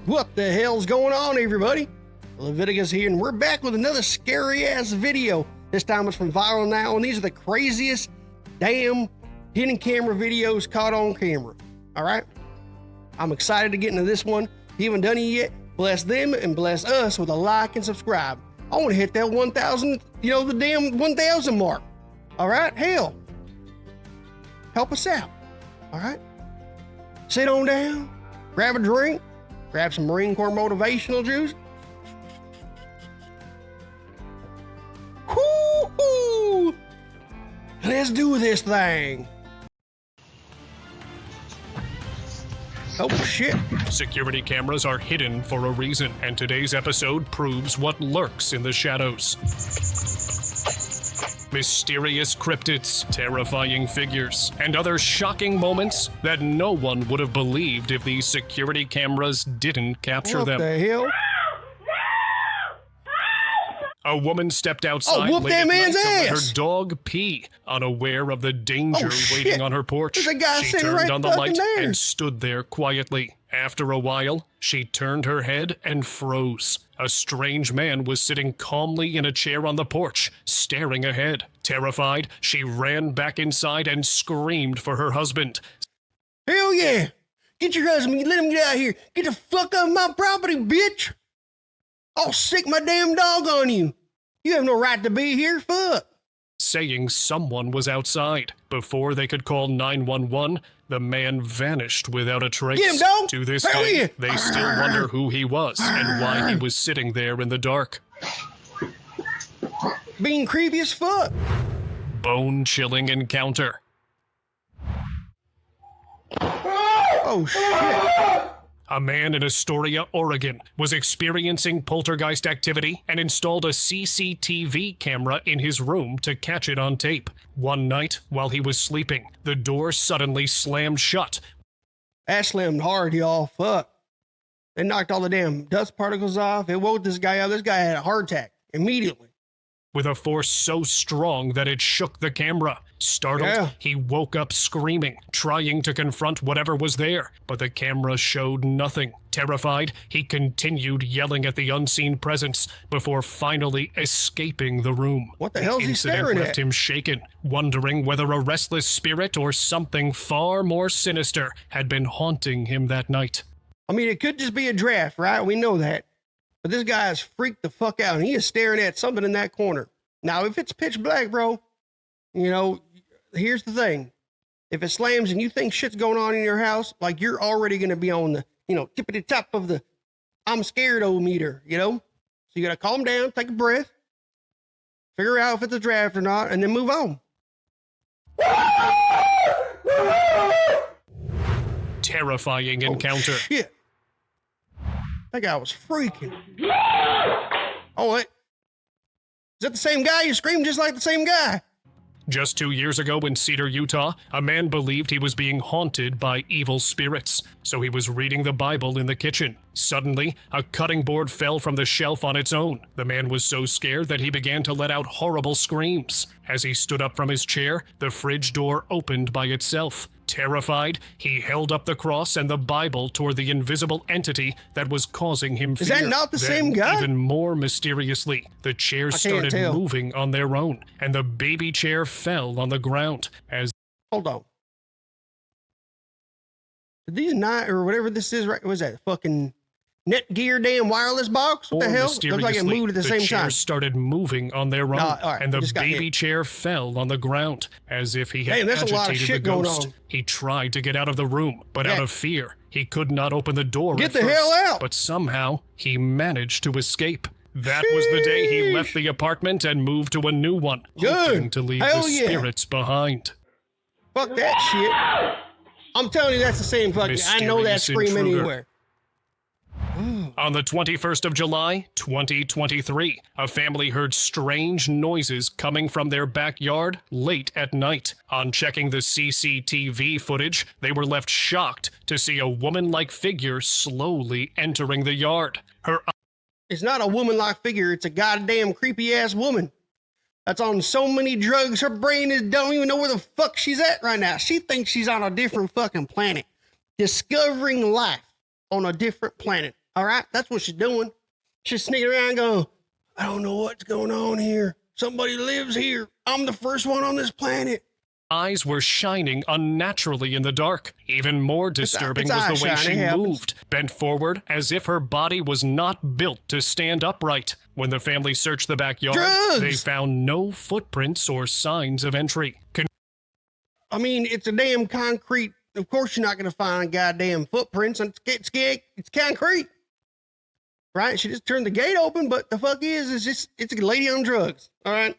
What the hell's going on, everybody? Leviticus here, and we're back with another scary-ass video. This time it's from Viral Now, and these are the craziest damn hidden camera videos caught on camera. All right? I'm excited to get into this one. If you haven't done it yet, bless them and bless us with a like and subscribe. I want to hit that 1,000, the damn 1,000 mark. All right? Hell. Help us out. All right? Sit on down, grab a drink, grab some Marine Corps motivational juice. Woo-hoo! Let's do this thing. Oh, shit. Security cameras are hidden for a reason, and today's episode proves what lurks in the shadows. Mysterious cryptids, terrifying figures, and other shocking moments that no one would have believed if these security cameras didn't capture them. What the hell? A woman stepped outside whoop late that at night man's to let ass. her dog pee, unaware of the danger waiting on her porch. There's a guy She sitting turned right on the fucking light there. and stood there quietly. After a while, she turned her head and froze. A strange man was sitting calmly in a chair on the porch, staring ahead. Terrified, she ran back inside and screamed for her husband. Hell yeah! Get your husband, let him get out of here. Get the fuck off my property, bitch! I'll sick my damn dog on you. You have no right to be here, fuck. Saying someone was outside. Before they could call 911, the man vanished without a trace. Get him, dog! To this Hell day, yeah. they still wonder who he was and why he was sitting there in the dark. Being creepy as fuck. Bone-chilling encounter. Oh shit. A man in Astoria, Oregon, was experiencing poltergeist activity and installed a CCTV camera in his room to catch it on tape. One night, while he was sleeping, the door suddenly slammed shut. That slammed hard, y'all. Fuck. They knocked all the damn dust particles off. It woke this guy up. This guy had a heart attack immediately. With a force so strong that it shook the camera. Startled, he woke up screaming, trying to confront whatever was there, but the camera showed nothing. Terrified, he continued yelling at the unseen presence before finally escaping the room. What the hell is he staring incident left at? him shaken, wondering whether a restless spirit or something far more sinister had been haunting him that night. I mean, it could just be a draft, right? We know that. But this guy is freaked the fuck out, and he is staring at something in that corner. Now, if it's pitch black, bro, here's the thing. If it slams and you think shit's going on in your house, like you're already going to be on the, tippity top of the I'm scared-o meter, So you got to calm down, take a breath, figure out if it's a draft or not, and then move on. Terrifying encounter. Shit. That guy was freaking. Oh, wait. Is that the same guy? You screamed just like the same guy. Just 2 years ago in Cedar, Utah, a man believed he was being haunted by evil spirits, so he was reading the Bible in the kitchen. Suddenly, a cutting board fell from the shelf on its own. The man was so scared that he began to let out horrible screams. As he stood up from his chair, the fridge door opened by itself. Terrified, he held up the cross and the Bible toward the invisible entity that was causing him fear. Is that not the Then, same guy? Even more mysteriously, the chairs started moving on their own, and the baby chair fell on the ground as... Hold on. Did these not, or whatever this is, right? What was that? Fucking Netgear damn wireless box? What the hell? Looks like it moved at the same time. chairs started moving on their own, and the baby chair fell on the ground, as if he had that's a lot of agitated shit the going ghost. on. He tried to get out of the room, but out of fear, he could not open the door Get at the first, hell out! But somehow, he managed to escape. That was the day he left the apartment and moved to a new one, hoping to leave the spirits behind. Fuck that shit. I'm telling you, that's the same fucking... I know that scream anywhere. On the 21st of July, 2023, a family heard strange noises coming from their backyard late at night. On checking the CCTV footage, they were left shocked to see a woman-like figure slowly entering the yard. It's not a woman-like figure. It's a goddamn creepy-ass woman. That's on so many drugs, her brain don't even know where the fuck she's at right now. She thinks she's on a different fucking planet. Discovering life on a different planet. All right, that's what she's doing. She's sneaking around going, I don't know what's going on here. Somebody lives here. I'm the first one on this planet. Eyes were shining unnaturally in the dark. Even more disturbing was the way she moved, bent forward as if her body was not built to stand upright. When the family searched the backyard, they found no footprints or signs of entry. I mean, it's a damn concrete. Of course you're not going to find goddamn footprints. It's concrete. Right? She just turned the gate open, but the fuck it's a lady on drugs. All right?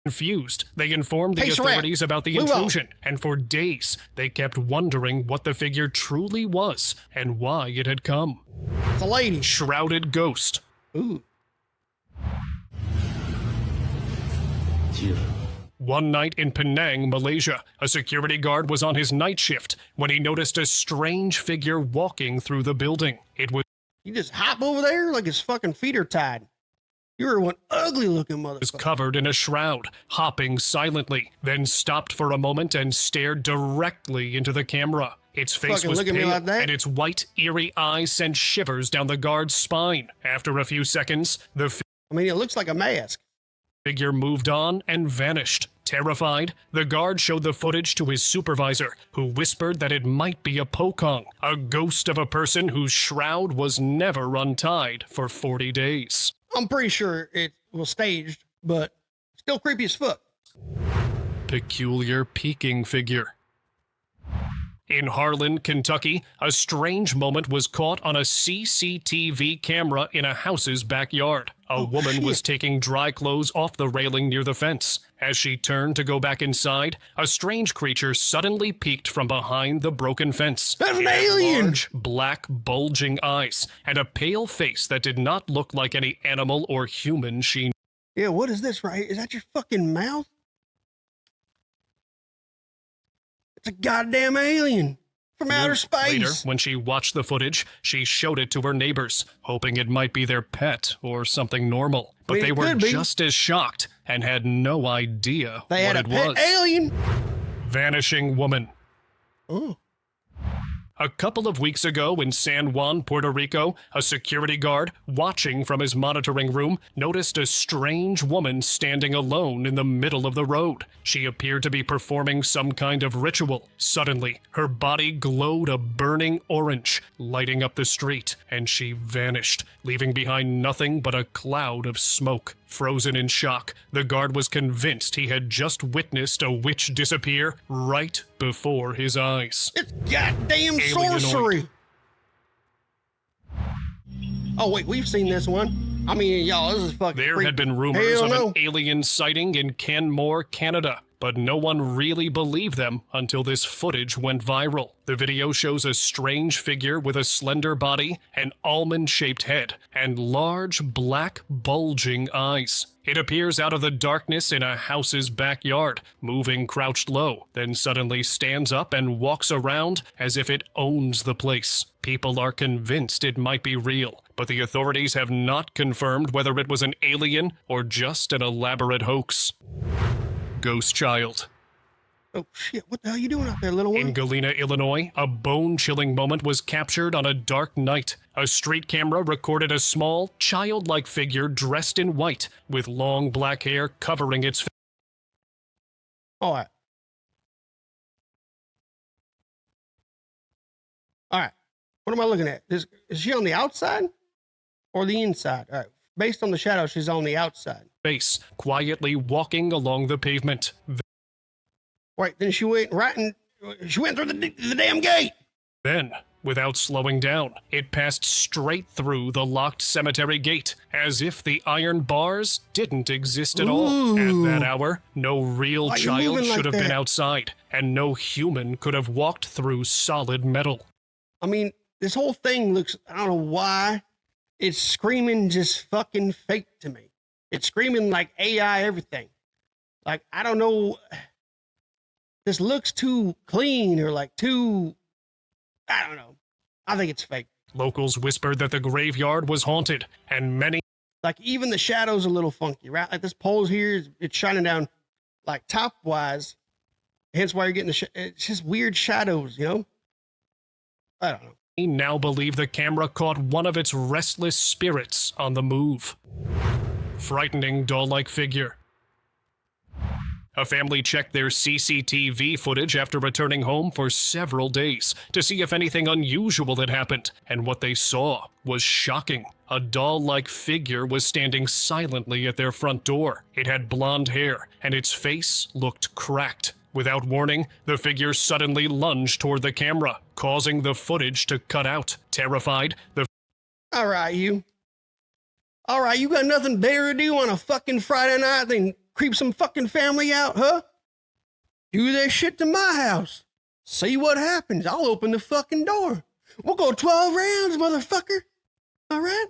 Confused, they informed the authorities about the intrusion, and for days they kept wondering what the figure truly was and why it had come. It's a lady. Shrouded ghost. Ooh. One night in Penang, Malaysia, a security guard was on his night shift when he noticed a strange figure walking through the building. It was... You just hop over there like his fucking feet are tied. You're one ugly looking motherfucker. Was covered in a shroud, hopping silently, then stopped for a moment and stared directly into the camera. Its face was pale, and its white, eerie eyes sent shivers down the guard's spine. After a few seconds, it looks like a mask. Figure moved on and vanished. Terrified, the guard showed the footage to his supervisor, who whispered that it might be a pokong, a ghost of a person whose shroud was never untied for 40 days. I'm pretty sure it was staged, but still creepy as fuck. Peculiar peeking figure. In Harlan, Kentucky, a strange moment was caught on a CCTV camera in a house's backyard. A woman was taking dry clothes off the railing near the fence. As she turned to go back inside, a strange creature suddenly peeked from behind the broken fence. That's an alien! Large, black, bulging eyes, and a pale face that did not look like any animal or human she knew. Yeah, what is this right here? Is that your fucking mouth? It's a goddamn alien from outer space. Later, when she watched the footage, she showed it to her neighbors, hoping it might be their pet or something normal. But they were just as shocked and had no idea what it was. They had a pet alien. Vanishing woman. Oh. A couple of weeks ago in San Juan, Puerto Rico, a security guard, watching from his monitoring room, noticed a strange woman standing alone in the middle of the road. She appeared to be performing some kind of ritual. Suddenly, her body glowed a burning orange, lighting up the street, and she vanished, leaving behind nothing but a cloud of smoke. Frozen in shock, the guard was convinced he had just witnessed a witch disappear right before his eyes. It's goddamn sorcery! Oh wait, we've seen this one. I mean, y'all, this is fucking There had been rumors of an alien sighting in Canmore, Canada, but no one really believed them until this footage went viral. The video shows a strange figure with a slender body, an almond-shaped head, and large, black, bulging eyes. It appears out of the darkness in a house's backyard, moving crouched low, then suddenly stands up and walks around as if it owns the place. People are convinced it might be real, but the authorities have not confirmed whether it was an alien or just an elaborate hoax. Ghost child. Oh shit, what the hell are you doing out there, little one? In Galena, Illinois, a bone-chilling moment was captured on a dark night. A street camera recorded a small, childlike figure dressed in white, with long black hair covering its face. All right. All right. What am I looking at? Is she on the outside or the inside? All right. Based on the shadow, she's on the outside. Face, quietly walking along the pavement. Wait, then she went she went through the damn gate. Then, without slowing down, it passed straight through the locked cemetery gate, as if the iron bars didn't exist at all. At that hour, no real child should have been outside, and no human could have walked through solid metal. I mean, this whole thing looks, I don't know why, it's screaming just fucking fake to me. It's screaming like AI everything. Like, I don't know, this looks too clean or like too, I don't know. I think it's fake. Locals whispered that the graveyard was haunted, and many... Like, even the shadow's a little funky, right? Like, this pole's here, it's shining down, like, top-wise. Hence why you're getting it's just weird shadows, you know? I don't know. now believe the camera caught one of its restless spirits on the move. Frightening doll-like figure. A family checked their CCTV footage after returning home for several days to see if anything unusual had happened, and what they saw was shocking. A doll-like figure was standing silently at their front door. It had blonde hair, and its face looked cracked. Without warning, the figure suddenly lunged toward the camera, causing the footage to cut out. Terrified, the All right, you got nothing better to do on a fucking Friday night than creep some fucking family out, huh? Do that shit to my house. See what happens. I'll open the fucking door. We'll go 12 rounds, motherfucker. All right?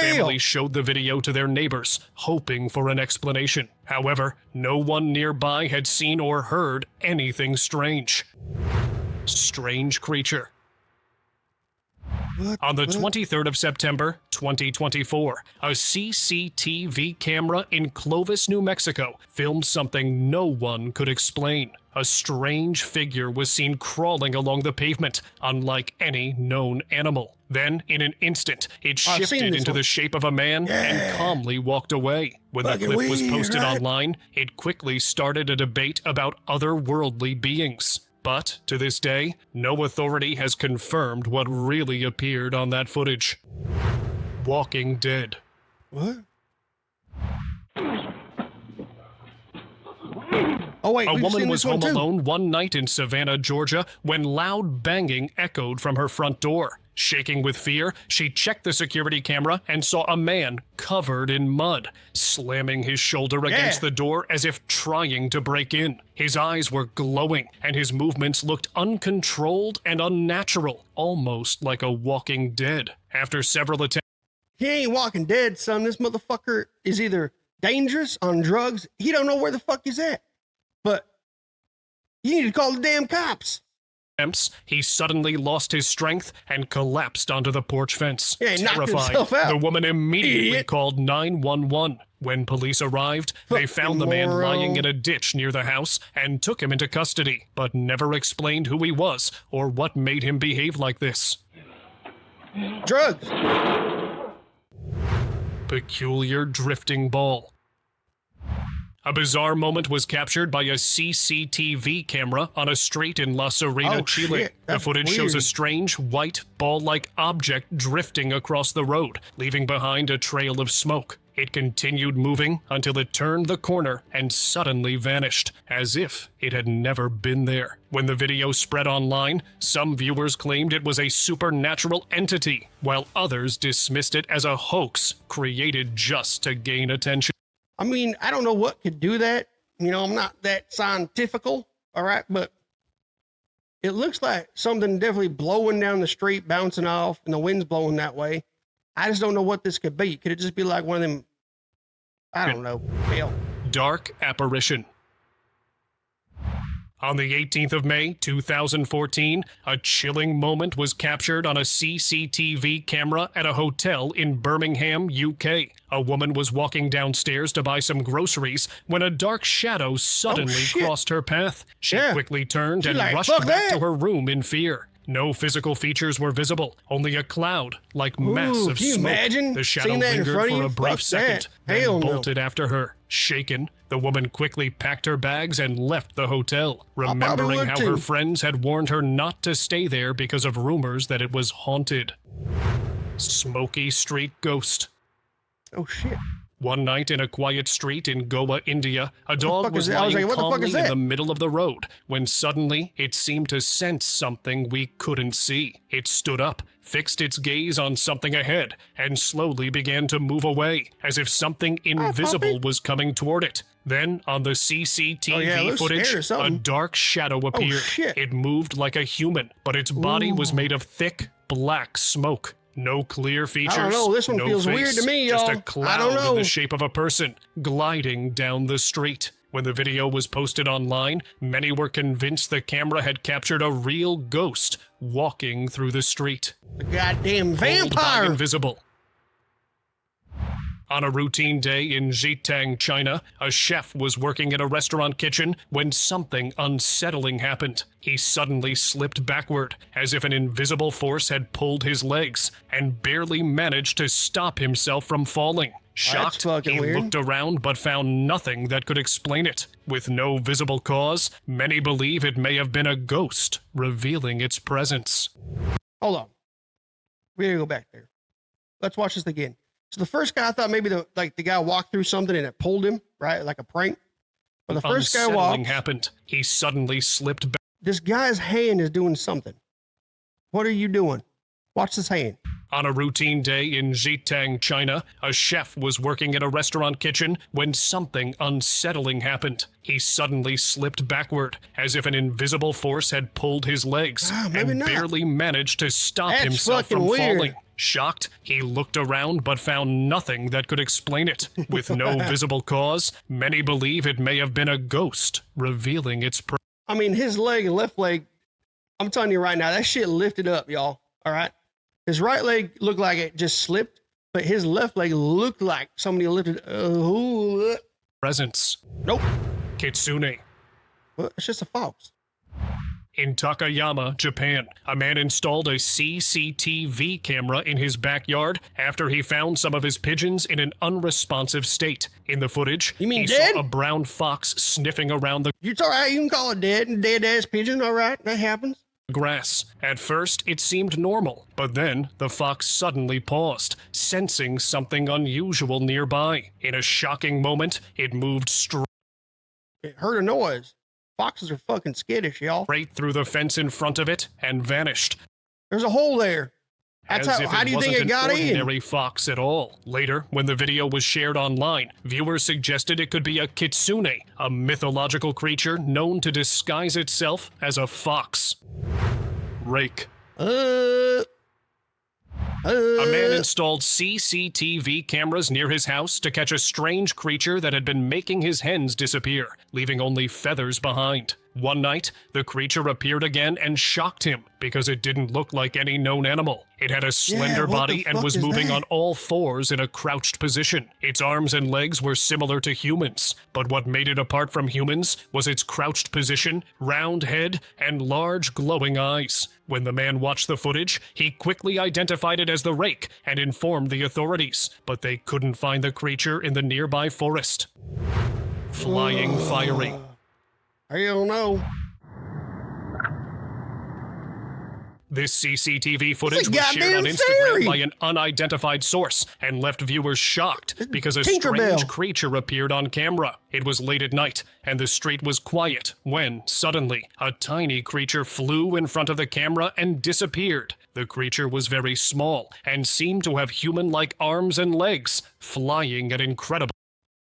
family showed the video to their neighbors, hoping for an explanation. However, no one nearby had seen or heard anything strange. Strange creature. On the 23rd of September, 2024, a CCTV camera in Clovis, New Mexico, filmed something no one could explain. A strange figure was seen crawling along the pavement, unlike any known animal. Then, in an instant, it shifted into the shape of a man and calmly walked away. When the clip was posted online, it quickly started a debate about otherworldly beings. But, to this day, no authority has confirmed what really appeared on that footage. Walking Dead. What? Oh, wait, a woman was home alone one night in Savannah, Georgia, when loud banging echoed from her front door. Shaking with fear, she checked the security camera and saw a man covered in mud, slamming his shoulder against the door as if trying to break in. His eyes were glowing, and his movements looked uncontrolled and unnatural, almost like a Walking Dead. After several attempts... He ain't Walking Dead, son. This motherfucker is either dangerous, on drugs. He don't know where the fuck he's at. But you need to call the damn cops. He suddenly lost his strength and collapsed onto the porch fence. Terrified, the woman immediately called 911. When police arrived, they found the man lying in a ditch near the house and took him into custody, but never explained who he was or what made him behave like this. Drugs. Peculiar drifting ball. A bizarre moment was captured by a CCTV camera on a street in La Serena, Chile. The footage shows a strange, white, ball-like object drifting across the road, leaving behind a trail of smoke. It continued moving until it turned the corner and suddenly vanished, as if it had never been there. When the video spread online, some viewers claimed it was a supernatural entity, while others dismissed it as a hoax created just to gain attention. I mean, I don't know what could do that. You know, I'm not that scientifical, all right? But it looks like something definitely blowing down the street, bouncing off, and the wind's blowing that way. I just don't know what this could be. Could it just be like one of them, I don't know, hell. Dark apparition. On the 18th of May, 2014, a chilling moment was captured on a CCTV camera at a hotel in Birmingham, UK. A woman was walking downstairs to buy some groceries when a dark shadow suddenly crossed her path. She quickly turned and rushed back to her room in fear. No physical features were visible, only a cloud like massive smoke. Imagine the shadow lingered for a brief second, then bolted after her. Shaken, the woman quickly packed her bags and left the hotel, remembering how her friends had warned her not to stay there because of rumors that it was haunted. Smoky Street Ghost. Oh shit. One night in a quiet street in Goa, India, a dog was lying calmly in the middle of the road when suddenly it seemed to sense something we couldn't see. It stood up, fixed its gaze on something ahead, and slowly began to move away, as if something invisible was coming toward it. Then, on the CCTV footage, a dark shadow appeared. It moved like a human, but its body was made of thick, black smoke. No clear features, I don't know. This one feels weird to me, y'all. Just a cloud in the shape of a person gliding down the street. When the video was posted online, many were convinced the camera had captured a real ghost walking through the street. The goddamn vampire! Invisible. On a routine day in Zhejiang, China, a chef was working in a restaurant kitchen when something unsettling happened. He suddenly slipped backward, as if an invisible force had pulled his legs, and barely managed to stop himself from falling. Shocked, he looked around but found nothing that could explain it. With no visible cause, many believe it may have been a ghost, revealing its presence. Hold on. We gotta go back there. Let's watch this again. So the first guy, I thought maybe the guy walked through something and it pulled him, right? Like a prank. But the first guy walked. Happened. He suddenly slipped back. This guy's hand is doing something. What are you doing? Watch this hand. On a routine day in Zhejiang, China, a chef was working in a restaurant kitchen when something unsettling happened. He suddenly slipped backward, as if an invisible force had pulled his legs, and barely managed to stop himself from falling. Shocked, he looked around but found nothing that could explain it. With no visible cause, many believe it may have been a ghost, revealing its I mean, his leg, left leg, I'm telling you right now, that shit lifted up, y'all. All right? His right leg looked like it just slipped, but his left leg looked like somebody lifted. Presence. Nope. Kitsune. Well, it's just a fox. In Takayama, Japan, a man installed a CCTV camera in his backyard after he found some of his pigeons in an unresponsive state. In the footage, he saw a brown fox sniffing around the It's all right. You can call it dead-ass pigeon. All right, that happens. Grass. At first, it seemed normal, but then the fox suddenly paused, sensing something unusual nearby. In a shocking moment, it moved It heard a noise. Foxes are fucking skittish, y'all. Straight through the fence in front of it and vanished. There's a hole there. That's how do you think it got in? Ordinary fox at all. Later, when the video was shared online, viewers suggested it could be a kitsune, a mythological creature known to disguise itself as a fox. Rake. A man installed CCTV cameras near his house to catch a strange creature that had been making his hens disappear, leaving only feathers behind. One night, the creature appeared again and shocked him because it didn't look like any known animal. It had a slender body and was moving on all fours in a crouched position. Its arms and legs were similar to humans, but what made it apart from humans was its crouched position, round head, and large glowing eyes. When the man watched the footage, he quickly identified it as the rake and informed the authorities, but they couldn't find the creature in the nearby forest. Flying fiery. Hell no. This CCTV footage was shared on Instagram by an unidentified source and left viewers shocked because a strange creature appeared on camera. It was late at night, and the street was quiet when, suddenly, a tiny creature flew in front of the camera and disappeared. The creature was very small and seemed to have human-like arms and legs, flying at incredible...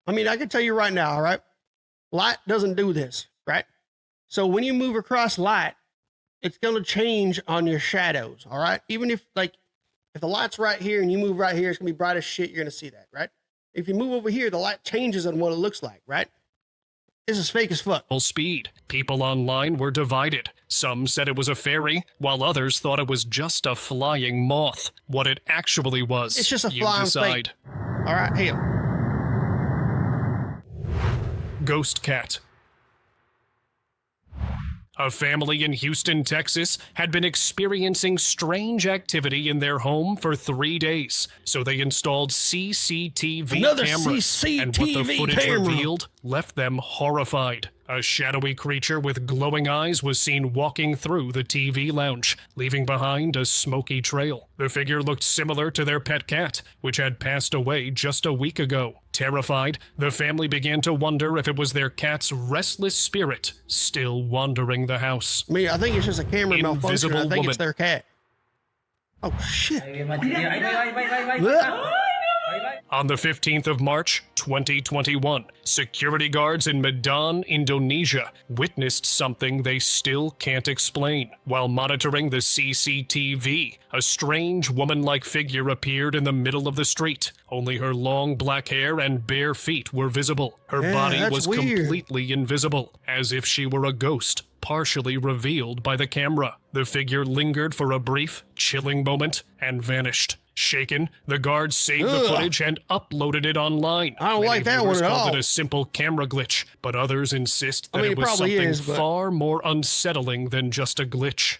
I mean, I can tell you right now, all right? Light doesn't do this, right? So when you move across light, it's going to change on your shadows, all right? Even if the light's right here and you move right here, it's going to be bright as shit, you're going to see that, right? If you move over here, the light changes on what it looks like, right? This is fake as fuck. Full speed. People online were divided. Some said it was a fairy, while others thought it was just a flying moth. What it actually was, it's just a you flying decide. Fake. All right, here. Ghost cat. A family in Houston, Texas, had been experiencing strange activity in their home for 3 days, so they installed CCTV cameras, and what the footage revealed left them horrified. A shadowy creature with glowing eyes was seen walking through the TV lounge, leaving behind a smoky trail. The figure looked similar to their pet cat, which had passed away just a week ago. Terrified, the family began to wonder if it was their cat's restless spirit still wandering the house. I mean, I think it's just a camera malfunction. I think it's their cat. Oh, shit. On the 15th of March, 2021, security guards in Medan, Indonesia, witnessed something they still can't explain. While monitoring the CCTV, a strange woman-like figure appeared in the middle of the street. Only her long black hair and bare feet were visible. Her body was completely invisible, as if she were a ghost, partially revealed by the camera. The figure lingered for a brief, chilling moment and vanished. Shaken, the guards saved the footage and uploaded it online. I don't Many like that viewers one at called all. it a simple camera glitch, but others insist that I mean, it was probably something is, but- far more unsettling than just a glitch.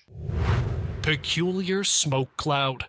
Peculiar smoke cloud.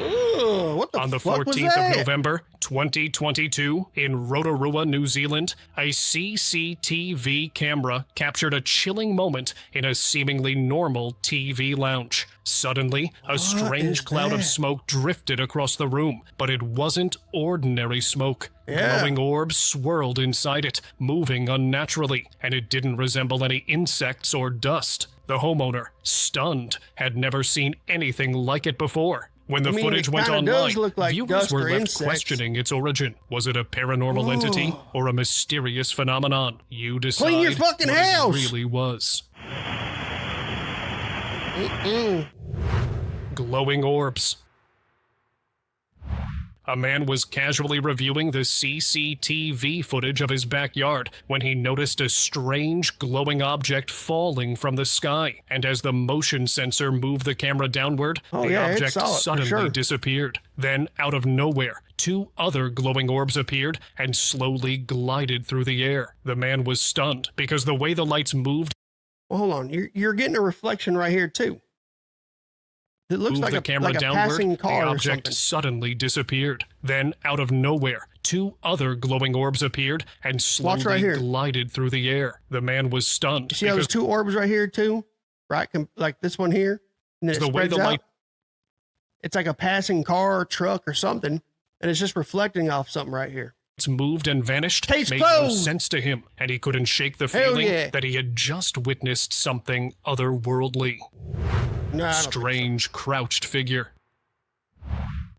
Ugh, what the On the fuck was 14th that? of November, 2022, in Rotorua, New Zealand, a CCTV camera captured a chilling moment in a seemingly normal TV lounge. Suddenly, a strange is cloud of that? smoke drifted across the room, but it wasn't ordinary smoke. Yeah. Glowing orbs swirled inside it, moving unnaturally, and it didn't resemble any insects or dust. The homeowner, stunned, had never seen anything like it before. When the I mean, footage it went kinda does online, look like viewers dust were or left insects. questioning its origin. Was it a paranormal entity or a mysterious phenomenon? You decide Clean your fucking what house. it really was. Glowing orbs. A man was casually reviewing the CCTV footage of his backyard when he noticed a strange glowing object falling from the sky. And as the motion sensor moved the camera downward, the yeah, it object saw it, for suddenly sure. disappeared. Then, out of nowhere, 2 other glowing orbs appeared and slowly glided through the air. The man was stunned because the way the lights moved Well, hold on. You're getting a reflection right here too. It looks like the a, camera like a downward, passing car the or object something. suddenly disappeared. Then, out of nowhere, 2 other glowing orbs appeared and slowly right here. glided through the air. The man was stunned You see how there's 2 orbs right here too, right? Like this one here, and then it The way spreads the out. light- It's like a passing car, or truck, or something, and it's just reflecting off something right here. moved and vanished Case made no closed. sense to him, and he couldn't shake the Hell feeling yeah. that he had just witnessed something otherworldly. No, I don't think so. Strange crouched figure.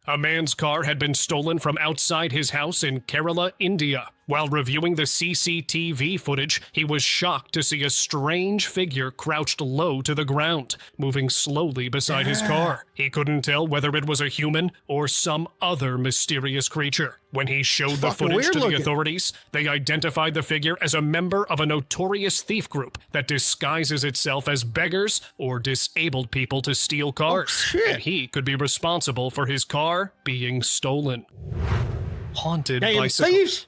A man's car had been stolen from outside his house in Kerala, India. While reviewing the CCTV footage, he was shocked to see a strange figure crouched low to the ground, moving slowly beside his car. He couldn't tell whether it was a human or some other mysterious creature. When he showed the Fucking footage weird to the looking. authorities, they identified the figure as a member of a notorious thief group that disguises itself as beggars or disabled people to steal cars. shit. And he could be responsible for his car being stolen. Haunted Damn bicycle. thieves!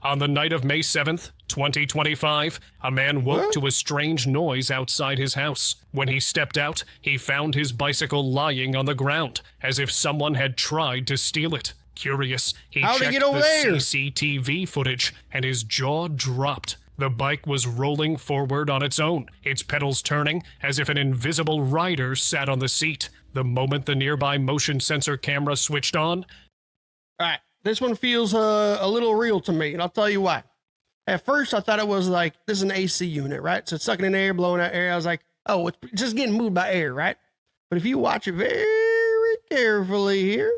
On the night of May 7th, 2025, a man woke to a strange noise outside his house. When he stepped out, he found his bicycle lying on the ground, as if someone had tried to steal it. Curious, he How'd he checked get over the there? CCTV footage, and his jaw dropped. The bike was rolling forward on its own, its pedals turning as if an invisible rider sat on the seat. The moment the nearby motion sensor camera switched on, All right, this one feels a little real to me, and I'll tell you why. At first, I thought it was like, this is an AC unit, right? So it's sucking in air, blowing out air. I was like, oh, it's just getting moved by air, right? But if you watch it very carefully here,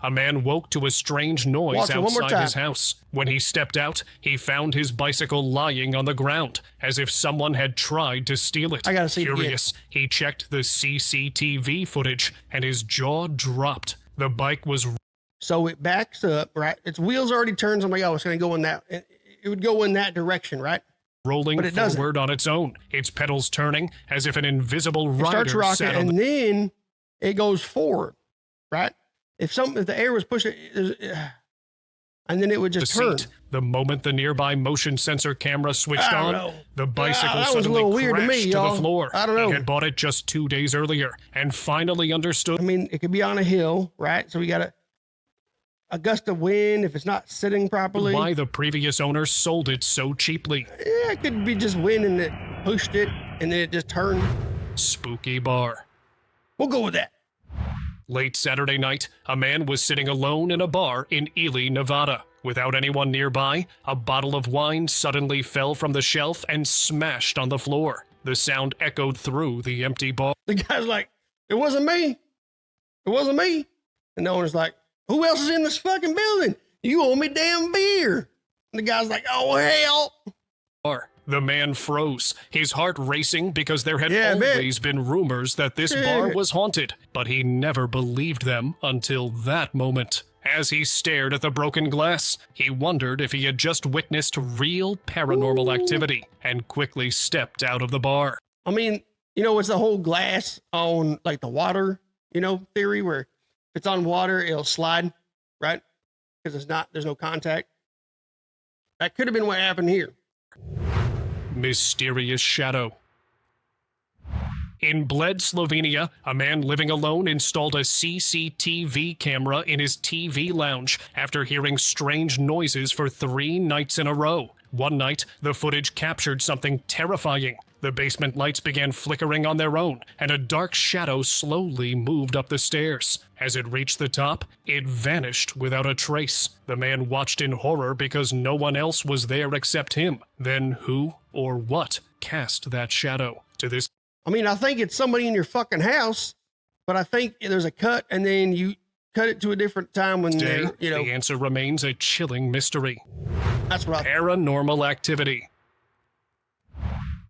a man woke to a strange noise Watch it one more outside his time. house. When he stepped out, he found his bicycle lying on the ground, as if someone had tried to steal it. I gotta see it again. Curious, he checked the CCTV footage, and his jaw dropped. The bike was so it backs up, right? Its wheels already turned. So I'm like, oh, it's going to go in that. It would go in that direction, right? rolling But it doesn't. forward on its own, its pedals turning as if an invisible It starts rider rocking, sat on the and then it goes forward, right? If the air was pushing, and then it would just turn. seat. The moment the nearby motion sensor camera switched I don't on, know. the bicycle that was a suddenly little weird to me, crashed to y'all. the floor. I don't know. He had bought it just 2 days earlier and finally understood I mean, it could be on a hill, right? So we got a gust of wind if it's not sitting properly. why the previous owner sold it so cheaply. Yeah, it could be just wind and it pushed it and then it just turned. Spooky bar. We'll go with that. Late Saturday night, a man was sitting alone in a bar in Ely, Nevada. Without anyone nearby, a bottle of wine suddenly fell from the shelf and smashed on the floor. The sound echoed through the empty bar. The guy's like, it wasn't me. It wasn't me. And the owner's like, who else is in this fucking building? You owe me damn beer. And the guy's like, oh, hell. The man froze, his heart racing because there had Yeah, I bet. always been rumors that this bar was haunted, but he never believed them until that moment. As he stared at the broken glass, he wondered if he had just witnessed real paranormal activity and quickly stepped out of the bar. I mean, it's the whole glass on like the water, theory where if it's on water, it'll slide, right? Because there's no contact. That could have been what happened here. Mysterious shadow. In Bled, Slovenia, a man living alone installed a CCTV camera in his TV lounge after hearing strange noises for 3 nights in a row. One night, the footage captured something terrifying. The basement lights began flickering on their own, and a dark shadow slowly moved up the stairs. As it reached the top, it vanished without a trace. The man watched in horror because no one else was there except him. Then who or what cast that shadow? I think it's somebody in your fucking house, but I think there's a cut, and then you cut it to a different time when they're, The answer remains a chilling mystery. That's right. Paranormal activity.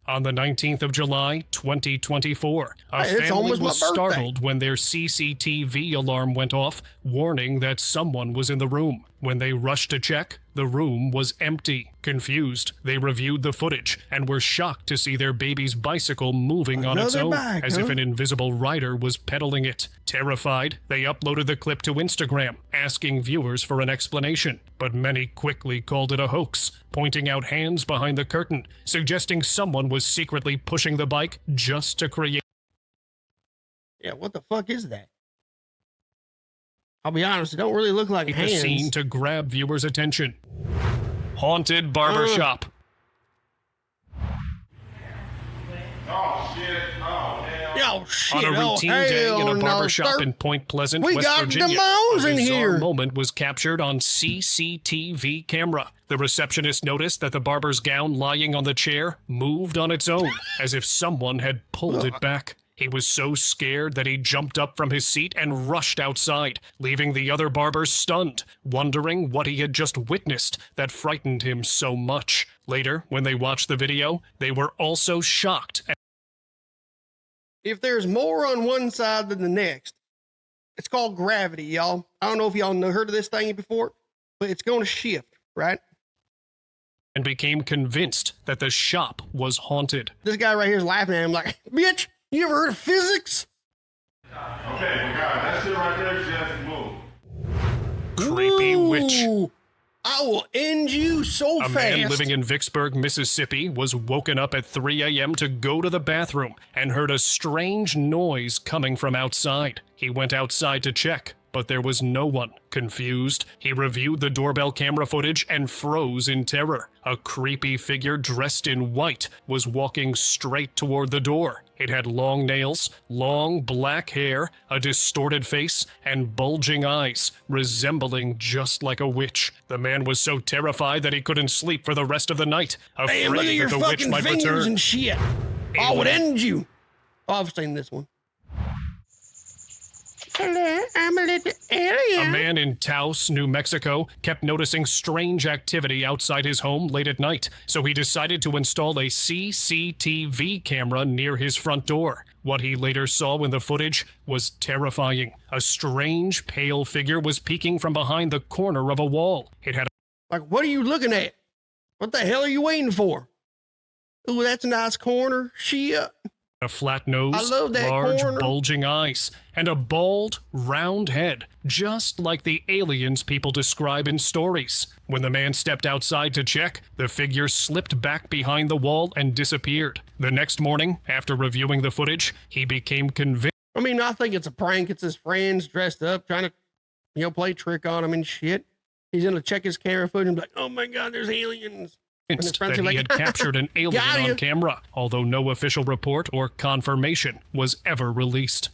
On the 19th of July, 2024, a family was startled when their CCTV alarm went off, warning that someone was in the room. When they rushed to check, the room was empty. Confused, they reviewed the footage and were shocked to see their baby's bicycle moving on its own, as if an invisible rider was pedaling it. Terrified, they uploaded the clip to Instagram, asking viewers for an explanation. But many quickly called it a hoax, pointing out hands behind the curtain, suggesting someone was secretly pushing the bike just to create. Yeah, what the fuck is that? I'll be honest, it don't really look like hands. The scene to grab viewers' attention. Haunted barbershop. Oh shit! Oh hell! Oh shit! On a routine day in a barbershop in Point Pleasant, West Virginia, a bizarre here. moment was captured on CCTV camera. The receptionist noticed that the barber's gown lying on the chair moved on its own, as if someone had pulled it back. He was so scared that he jumped up from his seat and rushed outside, leaving the other barbers stunned, wondering what he had just witnessed that frightened him so much. Later, when they watched the video, they were also shocked. If there's more on one side than the next, it's called gravity, y'all. I don't know if y'all heard of this thing before, but it's going to shift, right? And became convinced that the shop was haunted. This guy right here is laughing at him like, bitch, you ever heard of physics? Okay, God, that shit right there just moved. Creepy witch. I will end you so fast. A man living in Vicksburg, Mississippi, was woken up at 3 a.m. to go to the bathroom and heard a strange noise coming from outside. He went outside to check, but there was no one. Confused, he reviewed the doorbell camera footage and froze in terror. A creepy figure dressed in white was walking straight toward the door. It had long nails, long black hair, a distorted face, and bulging eyes, resembling just like a witch. The man was so terrified that he couldn't sleep for the rest of the night, afraid that the witch might return. And shit. I would end you. Oh, I've seen this one. Hello, I'm a little alien. A man in Taos, New Mexico, kept noticing strange activity outside his home late at night, so he decided to install a CCTV camera near his front door. What he later saw in the footage was terrifying. A strange, pale figure was peeking from behind the corner of a wall. It had Like, what are you looking at? What the hell are you waiting for? Ooh, that's a nice corner. Shit. a flat nose, I love that large corner. bulging eyes, and a bald, round head, just like the aliens people describe in stories. When the man stepped outside to check, the figure slipped back behind the wall and disappeared. The next morning, after reviewing the footage, he became convinced. I mean, I think it's a prank. It's his friends dressed up, trying to, play a trick on him and shit. He's going to check his camera footage and be like, oh my God, there's aliens. That he had captured an alien on camera, although no official report or confirmation was ever released.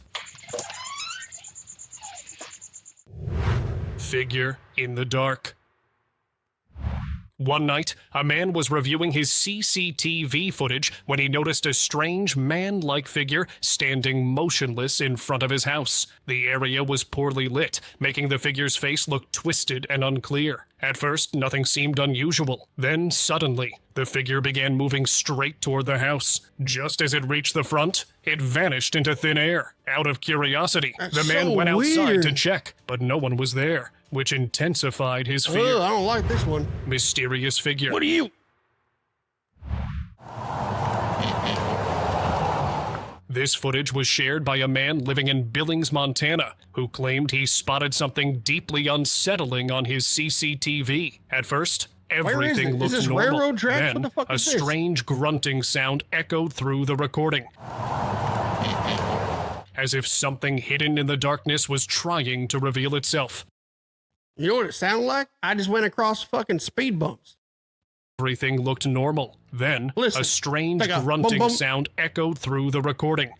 Figure in the dark. One night, a man was reviewing his CCTV footage when he noticed a strange man-like figure standing motionless in front of his house. The area was poorly lit, making the figure's face look twisted and unclear. At first, nothing seemed unusual. Then, suddenly, the figure began moving straight toward the house. Just as it reached the front, it vanished into thin air. Out of curiosity, the man went outside to check, but no one was there, which intensified his fear. I don't like this one. Mysterious figure. What are you? This footage was shared by a man living in Billings, Montana, who claimed he spotted something deeply unsettling on his CCTV. At first, everything looked normal. Railroad tracks? Then, What the fuck a is this? strange grunting sound echoed through the recording, as if something hidden in the darkness was trying to reveal itself. You know what it sounded like? I just went across fucking speed bumps. Everything looked normal. Then, Listen, a strange like a grunting bum, bum. sound echoed through the recording,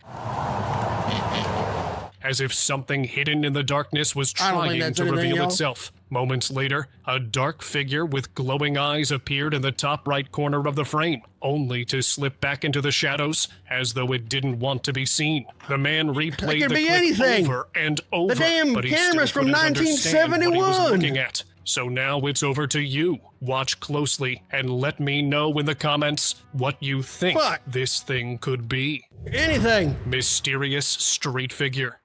as if something hidden in the darkness was I don't think trying that's to anything, reveal y'all. itself. Moments later, a dark figure with glowing eyes appeared in the top right corner of the frame, only to slip back into the shadows as though it didn't want to be seen. The man replayed could the be clip anything. over and over, The damn but he camera's still from couldn't understand what he was 1971. looking at. So now it's over to you. Watch closely and let me know in the comments what you think Fuck. this thing could be. Anything. Mysterious street figure.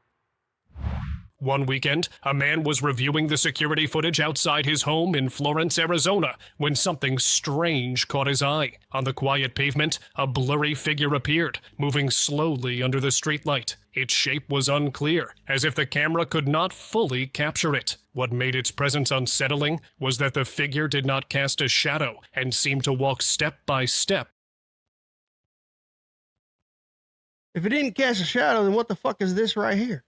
One weekend, a man was reviewing the security footage outside his home in Florence, Arizona, when something strange caught his eye. On the quiet pavement, a blurry figure appeared, moving slowly under the streetlight. Its shape was unclear, as if the camera could not fully capture it. What made its presence unsettling was that the figure did not cast a shadow and seemed to walk step by step. If it didn't cast a shadow, then what the fuck is this right here?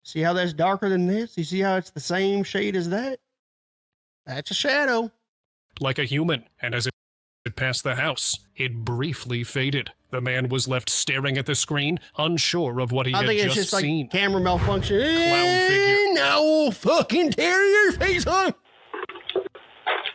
See how that's darker than this? You see how it's the same shade as that? That's a shadow. Like a human, and as it passed the house, it briefly faded. The man was left staring at the screen, unsure of what he I had think it's just just seen. like camera malfunction. Clown figure. No fucking tear your face on.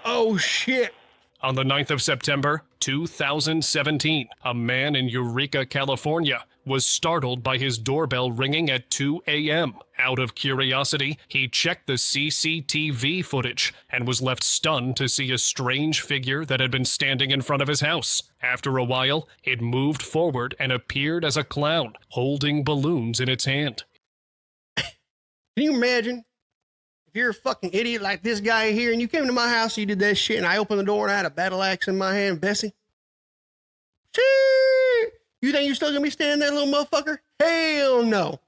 Oh shit. On the 9th of September, 2017, a man in Eureka, California, was startled by his doorbell ringing at 2 a.m. Out of curiosity, he checked the CCTV footage and was left stunned to see a strange figure that had been standing in front of his house. After a while, it moved forward and appeared as a clown, holding balloons in its hand. Can you imagine? If you're a fucking idiot like this guy here and you came to my house, you did that shit, and I opened the door and I had a battle axe in my hand, Bessie. Chee! You think you're still gonna be standing there, little motherfucker? Hell no.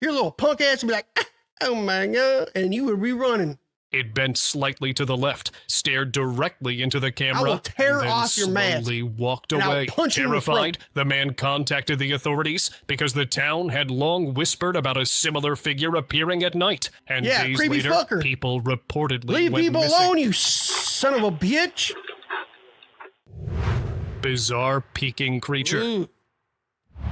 Your little punk ass would be like, oh my God, and you would be running. It bent slightly to the left, stared directly into the camera, I will tear and then off your mask, slowly walked and I'll away. punch you in the Terrified, the man contacted the authorities because the town had long whispered about a similar figure appearing at night, and Yeah, days creepy later, fucker. people reportedly Leave went people missing. alone, you son of a bitch. Bizarre peeking creature. Ooh.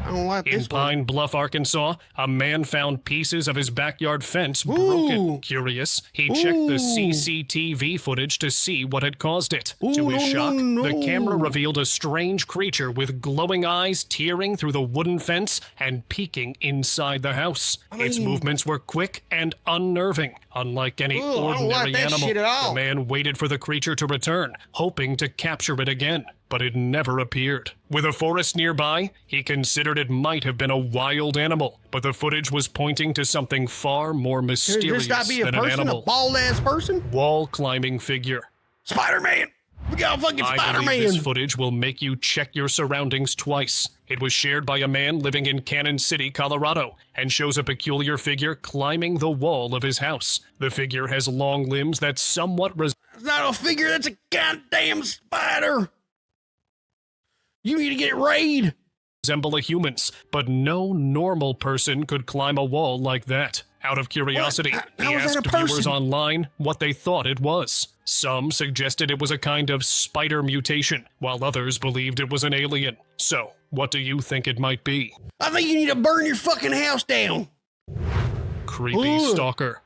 I don't like In this one. Pine Bluff, Arkansas, a man found pieces of his backyard fence Ooh. broken. Curious, he checked the Ooh. CCTV footage to see what had caused it. Ooh, To his no, shock, no, the no. camera revealed a strange creature with glowing eyes tearing through the wooden fence and peeking inside the house. Its mean- movements were quick and unnerving, unlike any Ooh, I don't ordinary like that animal. shit at all. The man waited for the creature to return, hoping to capture it again, but it never appeared. With a forest nearby, he considered it might have been a wild animal, but the footage was pointing to something far more Could mysterious this not be a than an person, a animal. bald ass person? Wall climbing figure. Spider-Man. We got a fucking I believe Spider-Man. this footage will make you check your surroundings twice. It was shared by a man living in Cannon City, Colorado, and shows a peculiar figure climbing the wall of his house. The figure has long limbs that somewhat It's not a figure, that's a goddamn spider. You need to get it raid. resemble a human's, but no normal person could climb a wall like that. Out of curiosity, What? he How is that asked a viewers person? online what they thought it was. Some suggested it was a kind of spider mutation, while others believed it was an alien. So, what do you think it might be? I think you need to burn your fucking house down. Creepy Ooh. stalker.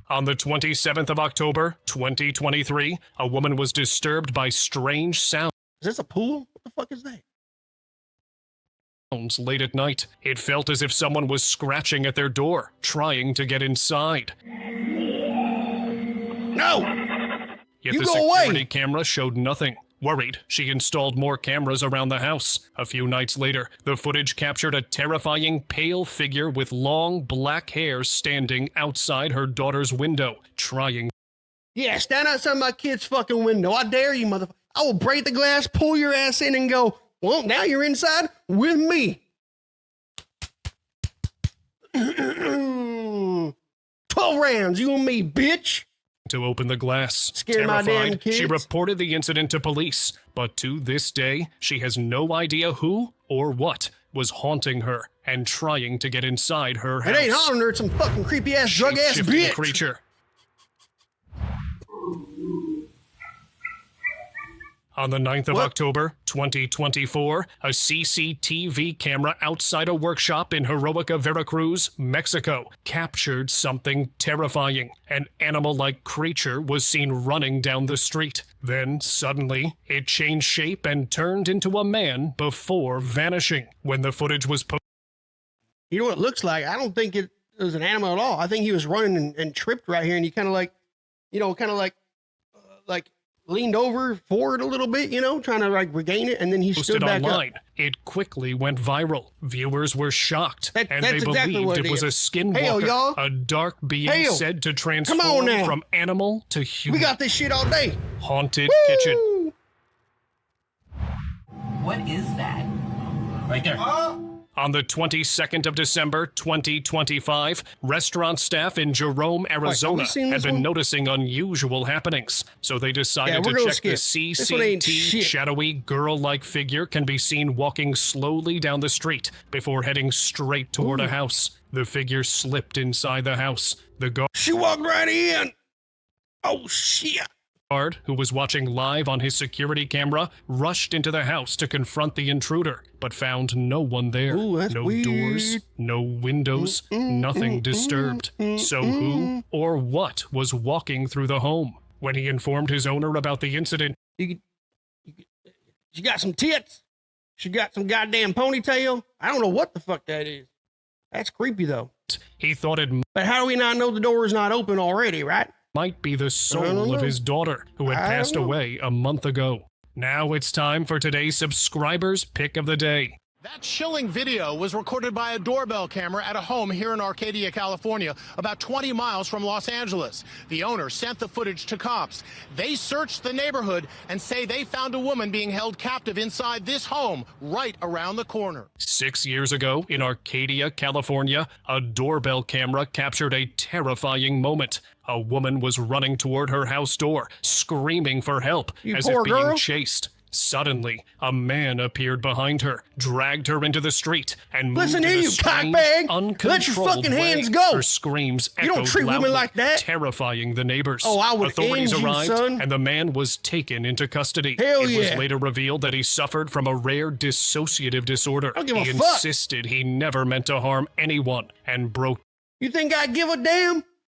On the 27th of October, 2023, a woman was disturbed by strange sounds Is this a pool? What the fuck is that? late at night. It felt as if someone was scratching at their door, trying to get inside. No! Yet You the go security away. camera showed nothing. Worried, she installed more cameras around the house. A few nights later, the footage captured a terrifying pale figure with long black hair standing outside her daughter's window, trying. Yeah, stand outside my kid's fucking window. I dare you, motherfucker. I will break the glass, pull your ass in, and go, well, now you're inside with me. 12 rounds, you and me, bitch. to open the glass. Scared my damn kids. She reported the incident to police, but to this day, she has no idea who or what was haunting her and trying to get inside her house. It ain't haunting her, it's some fucking creepy ass drug ass Shape-shifting bitch. creature. On the 9th of October, 2024, a CCTV camera outside a workshop in Heroica, Veracruz, Mexico, captured something terrifying. An animal-like creature was seen running down the street. Then, suddenly, it changed shape and turned into a man before vanishing. When the footage was posted, You know what it looks like? I don't think it was an animal at all. I think he was running and tripped right here, and he kind of like, leaned over forward a little bit, trying to like regain it, and then he stood back online. up. It quickly went viral. Viewers were shocked, and that's they exactly believed what it it was a is. skinwalker, Hail, y'all. a dark being Hail. said to on transform now. from animal to human. We got this shit all day. Haunted kitchen. Woo! What is that? Right there. On the 22nd of December, 2025, restaurant staff in Jerome, Arizona seen had this been one? noticing unusual happenings, so they decided we're to gonna check the skip. This one ain't CCT. shit. Shadowy girl-like figure can be seen walking slowly down the street before heading straight toward a house. The figure slipped inside the house. The She walked right in. Oh shit. guard, who was watching live on his security camera, rushed into the house to confront the intruder, but found no one there. Ooh, that's no weird. doors, no windows, nothing disturbed. So who or what was walking through the home? When he informed his owner about the incident, She got some tits. She got some goddamn ponytail. I don't know what the fuck that is. That's creepy though. he thought it But how do we not know the door is not open already, right? might be the don't soul of know. his daughter, who had I don't passed know. away a month ago. Now it's time for today's subscribers' pick of the day. That chilling video was recorded by a doorbell camera at a home here in Arcadia, California, about 20 miles from Los Angeles. The owner sent the footage to cops. They searched the neighborhood and say they found a woman being held captive inside this home right around the corner. 6 years ago, in Arcadia, California, a doorbell camera captured a terrifying moment. A woman was running toward her house door, screaming for help, You as poor if being girl. chased. Suddenly, a man appeared behind her, dragged her into the street, and Listen moved here, in a you strange, cockbag. Let your uncontrolled fucking hands way. go. Her screams You don't echoed treat women loudly, like that. terrifying the neighbors. Oh, I would Authorities end you, arrived, son. and the man was taken into custody. Hell it was yeah. later revealed that he suffered from a rare dissociative disorder. I don't give a He fuck. insisted he never meant to harm anyone and broke You think I give a damn?